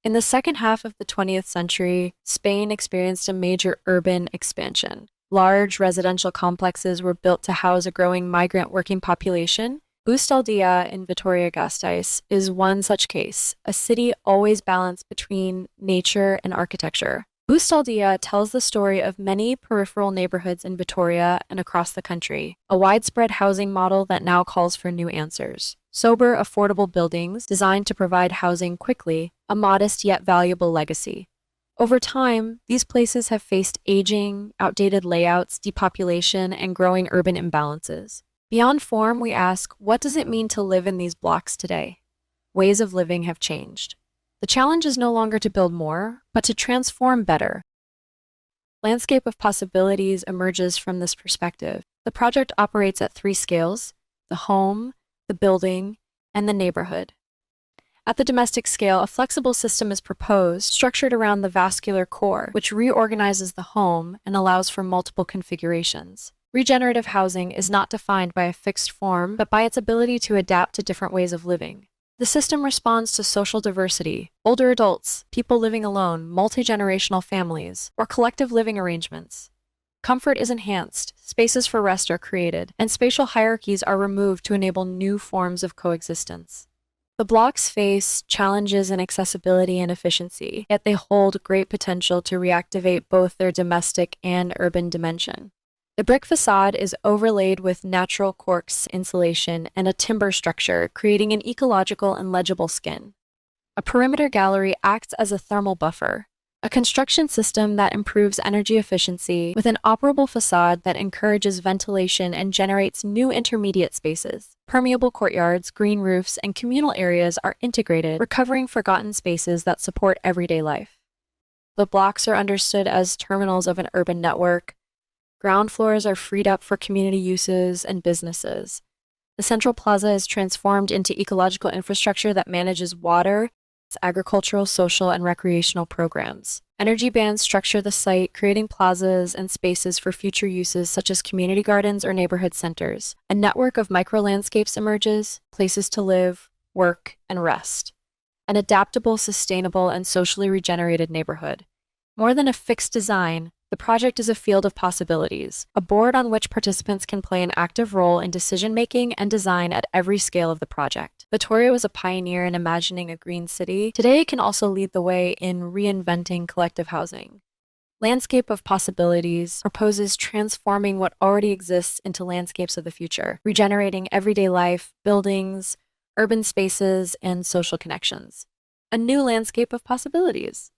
In the second half of the 20th century, Spain experienced a major urban expansion. Large residential complexes were built to house a growing migrant working population. Bustaldia in Vitoria-Gasteiz is one such case, a city always balanced between nature and architecture. Bustaldia tells the story of many peripheral neighborhoods in Vitoria and across the country, a widespread housing model that now calls for new answers. Sober, affordable buildings designed to provide housing quickly, a modest yet valuable legacy. Over time, these places have faced aging, outdated layouts, depopulation, and growing urban imbalances. Beyond form, we ask, what does it mean to live in these blocks today? Ways of living have changed. The challenge is no longer to build more, but to transform better. Landscape of possibilities emerges from this perspective. The project operates at three scales: the home, the building, and the neighborhood. At the domestic scale, a flexible system is proposed, structured around the vascular core, which reorganizes the home and allows for multiple configurations. Regenerative housing is not defined by a fixed form, but by its ability to adapt to different ways of living. The system responds to social diversity: older adults, people living alone, multi-generational families, or collective living arrangements. Comfort is enhanced, spaces for rest are created, and spatial hierarchies are removed to enable new forms of coexistence. The blocks face challenges in accessibility and efficiency, yet they hold great potential to reactivate both their domestic and urban dimension. The brick facade is overlaid with natural corks insulation and a timber structure, creating an ecological and legible skin. A perimeter gallery acts as a thermal buffer, a construction system that improves energy efficiency with an operable facade that encourages ventilation and generates new intermediate spaces. Permeable courtyards, green roofs, and communal areas are integrated, recovering forgotten spaces that support everyday life. The blocks are understood as terminals of an urban network. Ground floors are freed up for community uses and businesses. The central plaza is transformed into ecological infrastructure that manages water, agricultural, social, and recreational programs. Energy bands structure the site, creating plazas and spaces for future uses such as community gardens or neighborhood centers. A network of micro-landscapes emerges, places to live, work, and rest. An adaptable, sustainable, and socially regenerated neighborhood. More than a fixed design, the project is a field of possibilities, a board on which participants can play an active role in decision-making and design at every scale of the project. Vitoria was a pioneer in imagining a green city. Today it can also lead the way in reinventing collective housing. Landscape of Possibilities proposes transforming what already exists into landscapes of the future, regenerating everyday life, buildings, urban spaces, and social connections. A new landscape of possibilities.